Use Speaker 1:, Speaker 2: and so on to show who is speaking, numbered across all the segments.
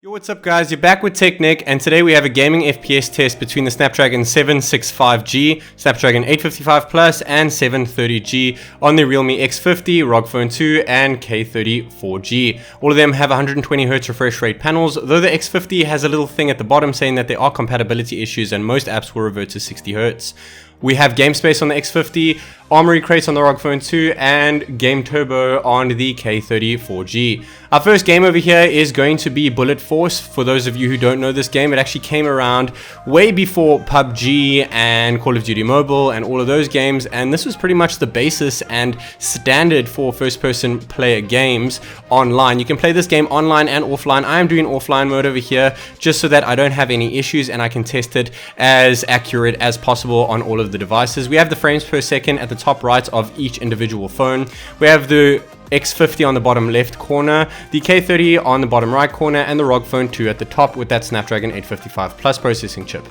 Speaker 1: Yo, what's up guys, you're back with Technic, and today we have a gaming FPS test between the Snapdragon 765G, Snapdragon 855 Plus, and 730G on the Realme X50, ROG Phone 2, and K30 4G. All of them have 120Hz refresh rate panels, though the X50 has a little thing at the bottom saying that there are compatibility issues and most apps will revert to 60Hz. We have Game Space on the X50, Armory Crates on the ROG Phone 2, and Game Turbo on the K30 4G. Our first game over here is going to be Bullet Force. For those of you who don't know this game, it actually came around way before PUBG and Call of Duty Mobile and all of those games, and this was pretty much the basis and standard for first-person player games online. You can play this game online and offline. I am doing offline mode over here just so that I don't have any issues and I can test it as accurate as possible on all of the devices. We have the frames per second at the top right of each individual phone. We have the X50 on the bottom left corner, the K30 on the bottom right corner, and the ROG Phone 2 at the top with that Snapdragon 855 Plus processing chip.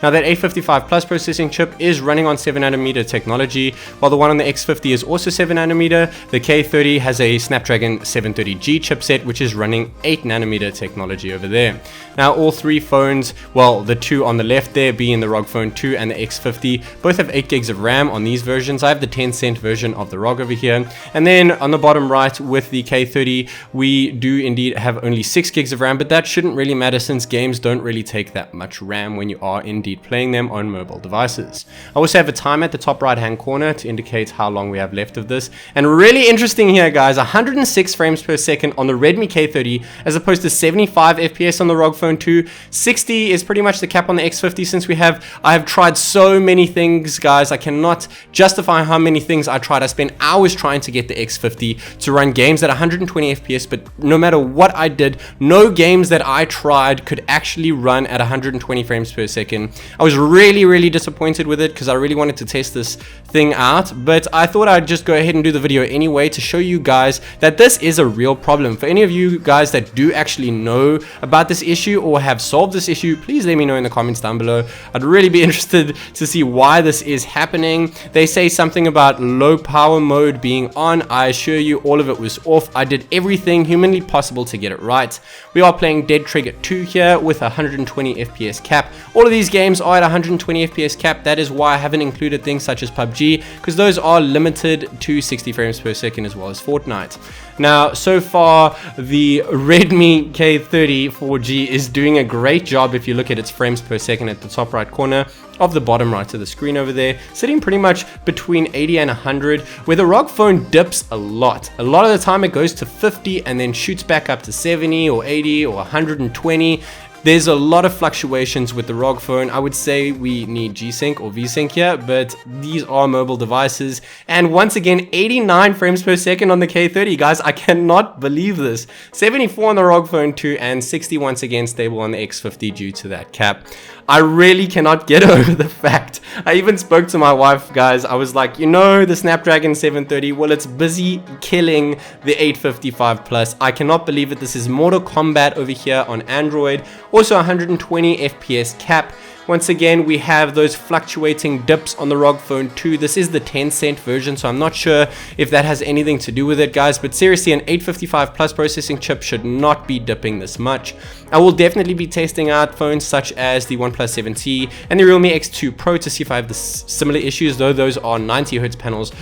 Speaker 1: Now that 855 Plus processing chip is running on 7nm technology, while the one on the X50 is also 7nm. The K30 has a Snapdragon 730G chipset which is running 8nm technology over there. Now all three phones, well, the two on the left there being the ROG Phone 2 and the X50, both have 8 gigs of RAM on these versions. I have the 10-cent version of the ROG over here, and then on the bottom right with the K30 we do indeed have only 6 gigs of RAM, but that shouldn't really matter since games don't really take that much RAM when you are indeed playing them on mobile devices. I also have a time at the top right hand corner to indicate how long we have left of this, and really interesting here guys, 106 frames per second on the Redmi K30 as opposed to 75 FPS on the ROG Phone 2. 60 is pretty much the cap on the X50 since I have tried so many things guys. I cannot justify how many things I tried. I spent hours trying to get the X50 to run games at 120 FPS, but no matter what I did, no games that I tried could actually run at 120 frames per second. I was really disappointed with it because I really wanted to test this thing out, but I thought I'd just go ahead and do the video anyway to show you guys that this is a real problem. For any of you guys that do actually know about this issue or have solved this issue, please let me know in the comments down below. I'd really be interested to see why this is happening. They say something about low power mode being on. I assure you all of it was off. I did everything humanly possible to get it right. We are playing Dead Trigger 2 here with 120 FPS cap. All of these games are at 120 FPS cap. That is why I haven't included things such as PUBG, because those are limited to 60 frames per second as well as Fortnite. Now, so far, the Redmi K30 4G is doing a great job if you look at its frames per second at the top right corner of the bottom right of the screen over there, sitting pretty much between 80 and 100, where the ROG Phone dips a lot. A lot of the time it goes to 50 and then shoots back up to 70 or 80 or 120. There's a lot of fluctuations with the ROG Phone. I would say we need G-Sync or V-Sync here, but these are mobile devices. And once again, 89 frames per second on the K30, guys. I cannot believe this. 74 on the ROG Phone 2 and 60 once again stable on the X50 due to that cap. I really cannot get over the fact. I even spoke to my wife, guys. I was like, you know, the Snapdragon 730, well, it's busy killing the 855 Plus. I cannot believe it. This is Mortal Kombat over here on Android. Also 120 FPS cap. Once again, we have those fluctuating dips on the ROG Phone 2. This is the 10-cent version, so I'm not sure if that has anything to do with it, guys. But seriously, an 855 Plus processing chip should not be dipping this much. I will definitely be testing out phones such as the OnePlus 7T and the Realme X2 Pro to see if I have the similar issues, though those are 90Hz panels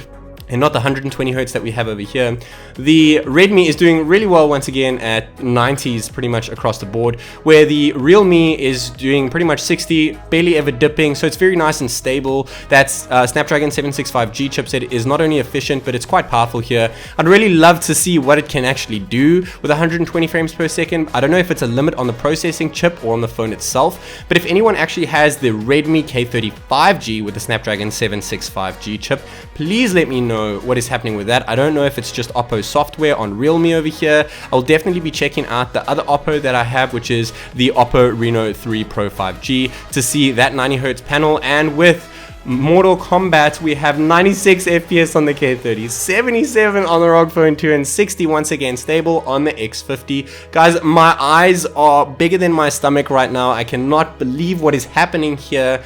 Speaker 1: and not the 120 Hz that we have over here. The Redmi is doing really well once again at 90s pretty much across the board, where the Realme is doing pretty much 60, barely ever dipping, so it's very nice and stable. That Snapdragon 765G chipset is not only efficient, but it's quite powerful here. I'd really love to see what it can actually do with 120 frames per second. I don't know if it's a limit on the processing chip or on the phone itself, but if anyone actually has the Redmi K35G with the Snapdragon 765G chip, please let me know what is happening with that. I don't know if it's just Oppo software on Realme over here. I'll definitely be checking out the other Oppo that I have, which is the Oppo Reno 3 Pro 5G, to see that 90Hz panel. And with Mortal Kombat, we have 96 FPS on the K30, 77 on the ROG Phone 2, and 60 once again stable on the X50. Guys, my eyes are bigger than my stomach right now. I cannot believe what is happening here.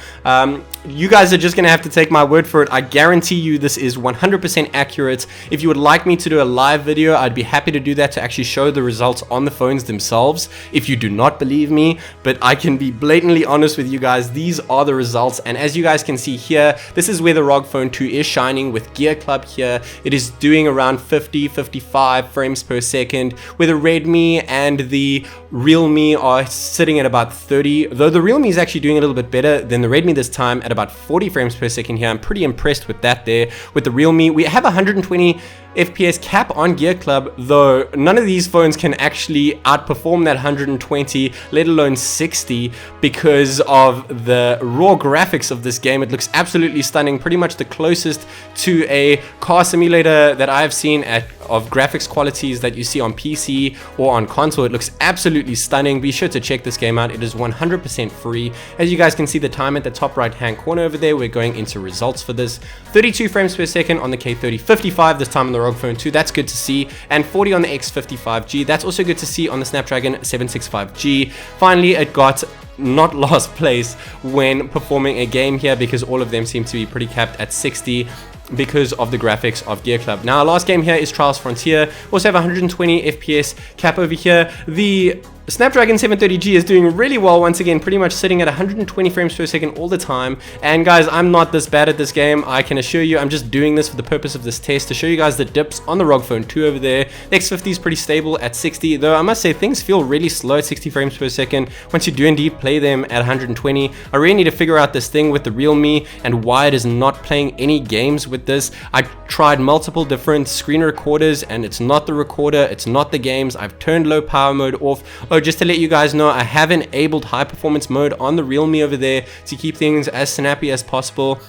Speaker 1: you guys are just gonna have to take my word for it. I guarantee you this is 100% accurate. If you would like me to do a live video, I'd be happy to do that, to actually show the results on the phones themselves if you do not believe me. But I can be blatantly honest with you guys, these are the results. And as you guys can see here, this is where the ROG Phone 2 is shining with Gear.Club here. It is doing around 50-55 frames per second, where the Redmi and the Realme are sitting at about 30, though the Realme is actually doing a little bit better than the Redmi this time at about 40 frames per second here. I'm pretty impressed with that there. With the Realme, we have 120 FPS cap on Gear.Club, though none of these phones can actually outperform that 120, let alone 60, because of the raw graphics of this game. It looks absolutely stunning, pretty much the closest to a car simulator that I've seen of graphics qualities that you see on PC or on console. It looks absolutely stunning. Be sure to check this game out. It is 100% free. As you guys can see the time at the top right hand corner over there, we're going into results for this. 32 frames per second on the K30, 55 this time on the ROG Phone 2, that's good to see, and 40 on the X50 that's also good to see on the Snapdragon 765G. Finally, it got not last place when performing a game here, because all of them seem to be pretty capped at 60 because of the graphics of Gear.Club. Now, our last game here is Trials Frontier. We also have 120 FPS cap over here. The Snapdragon 730G is doing really well once again, pretty much sitting at 120 frames per second all the time. And guys, I'm not this bad at this game, I can assure you. I'm just doing this for the purpose of this test, to show you guys the dips on the ROG Phone 2 over there. The X50 is pretty stable at 60, though I must say things feel really slow at 60 frames per second once you do indeed play them at 120. I really need to figure out this thing with the Realme and why it is not playing any games with this. I tried multiple different screen recorders and it's not the recorder, it's not the games. I've turned low power mode off. Oh, just to let you guys know, I have enabled high performance mode on the Realme over there to keep things as snappy as possible,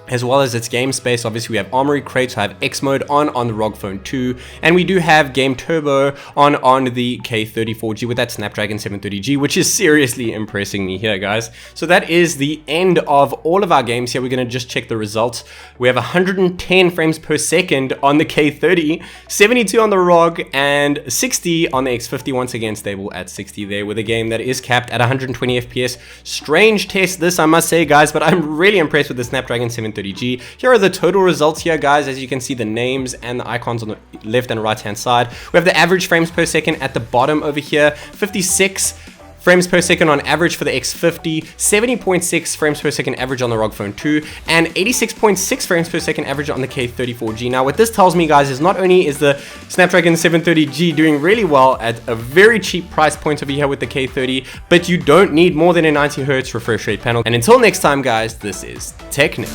Speaker 1: as well as its game space. Obviously, we have Armory Crate, so I have X mode on the ROG Phone 2, and we do have Game Turbo on the K30 with that Snapdragon 730G, which is seriously impressing me here, guys. So that is the end of all of our games here. We're going to just check the results. We have 110 frames per second on the K30, 72 on the ROG, and 60 on the X50, once again stable at 60 there, with a game that is capped at 120 FPS. Strange test this, I must say, guys, but I'm really impressed with the Snapdragon 730G. Here are the total results here, guys. As you can see, the names and the icons on the left and right hand side. We have the average frames per second at the bottom over here, 56 frames per second on average for the X50, 70.6 frames per second average on the ROG Phone 2, and 86.6 frames per second average on the K30 Now, what this tells me, guys, is not only is the Snapdragon 730G doing really well at a very cheap price point over here with the K30, but you don't need more than a 90Hz refresh rate panel. And until next time, guys, this is Technic.